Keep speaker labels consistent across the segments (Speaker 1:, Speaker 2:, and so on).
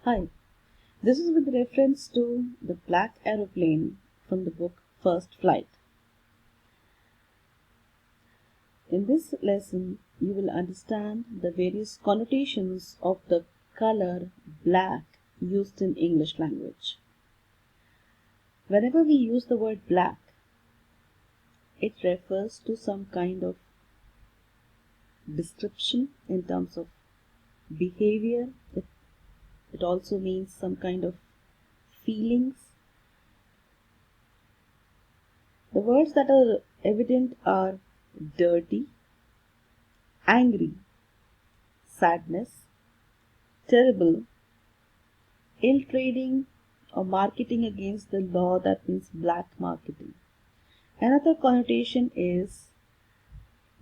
Speaker 1: Hi, this is with reference to the black aeroplane from the book First Flight. In this lesson, you will understand the various connotations of the color black used in English language. Whenever we use the word black, it refers to some kind of description in terms of behavior. It also means some kind of feelings. The words that are evident are dirty, angry, sadness, terrible, ill trading, or marketing against the law, that means black marketing. Another connotation is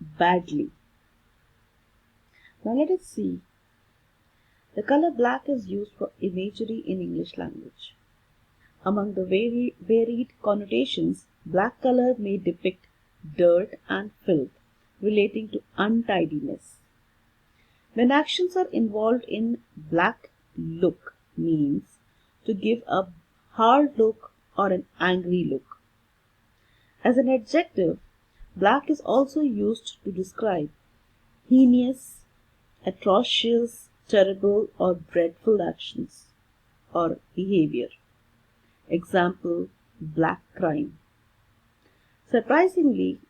Speaker 1: badly. Now let us see. The color black is used for imagery in English language. Among the varied connotations, black color may depict dirt and filth relating to untidiness. When actions are involved in black look means to give a hard look or an angry look. As an adjective, black is also used to describe heinous, atrocious, terrible or dreadful actions or behavior. Example, black crime. Surprisingly,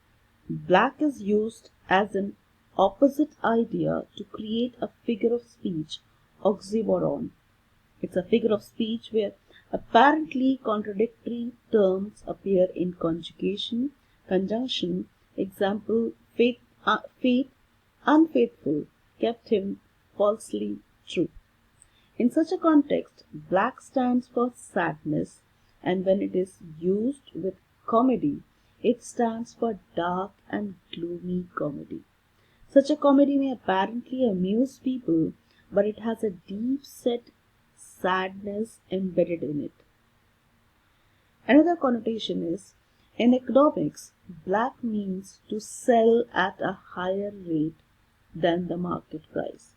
Speaker 1: black is used as an opposite idea to create a figure of speech oxymoron. It's a figure of speech where apparently contradictory terms appear in conjunction. Example, faith, unfaithful, kept him falsely true. In such a context, black stands for sadness, and when it is used with comedy, it stands for dark and gloomy comedy. Such a comedy may apparently amuse people, but it has a deep-set sadness embedded in it. Another connotation is, in economics, black means to sell at a higher rate than the market price.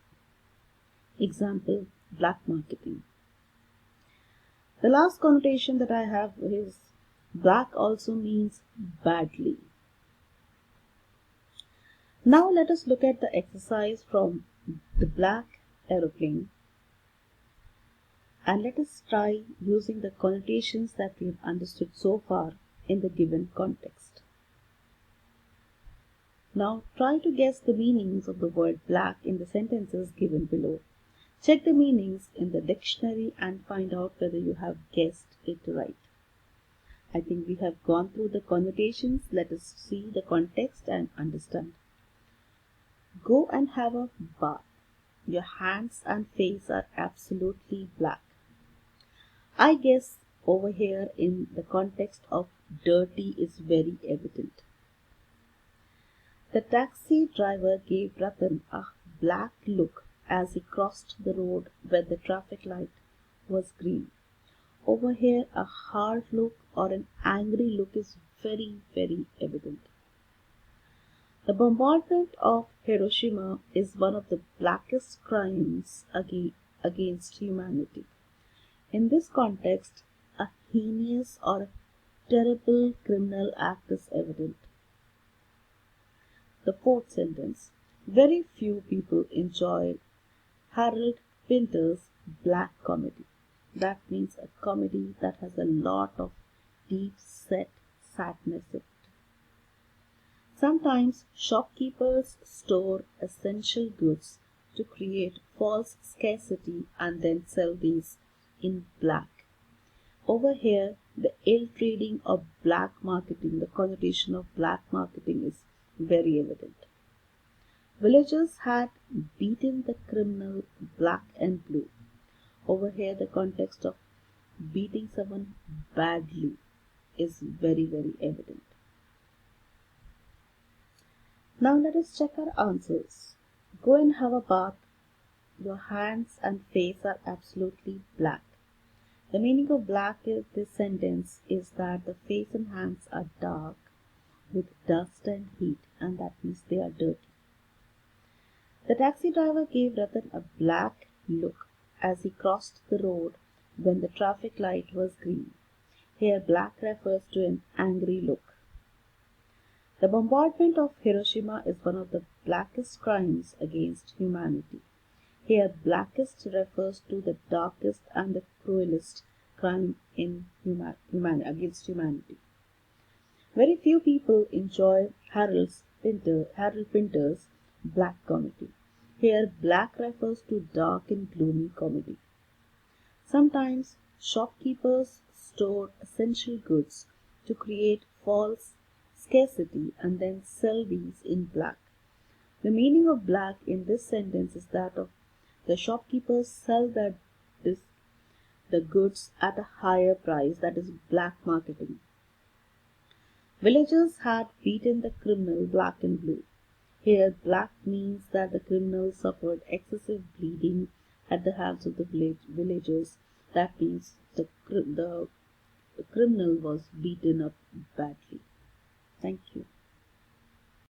Speaker 1: Example, black marketing. The last connotation that I have is black also means badly. Now let us look at the exercise from the black aeroplane and let us try using the connotations that we have understood so far in the given context. Now try to guess the meanings of the word black in the sentences given below. Check the meanings in the dictionary and find out whether you have guessed it right. I think we have gone through the connotations. Let us see the context and understand. Go and have a bath. Your hands and face are absolutely black. I guess over here in the context of dirty is very evident. The taxi driver gave Ratan a black look as he crossed the road where the traffic light was green. Over here, a hard look or an angry look is very, very evident. The bombardment of Hiroshima is one of the blackest crimes against humanity. In this context, a heinous or terrible criminal act is evident. The fourth sentence. Very few people enjoy Harold Pinter's black comedy. That means a comedy that has a lot of deep-set sadness in it. Sometimes shopkeepers store essential goods to create false scarcity and then sell these in black. Over here, the ill trading of black marketing, the connotation of black marketing is very evident. Villagers had beaten the criminal black and blue. Over here, the context of beating someone badly is very, very evident. Now let us check our answers. Go and have a bath. Your hands and face are absolutely black. The meaning of black in this sentence is that the face and hands are dark with dust and heat, and that means they are dirty. The taxi driver gave Ratan a black look as he crossed the road when the traffic light was green. Here black refers to an angry look. The bombardment of Hiroshima is one of the blackest crimes against humanity. Here blackest refers to the darkest and the cruelest crime against humanity. Very few people enjoy Harold Pinter's black comedy. Here black refers to dark and gloomy comedy. Sometimes shopkeepers store essential goods to create false scarcity and then sell these in black. The meaning of black in this sentence is that of the shopkeepers sell the goods at a higher price, that is black marketing. Villagers had beaten the criminal black and blue. Here black means that the criminal suffered excessive bleeding at the hands of the villagers. That means the criminal was beaten up badly.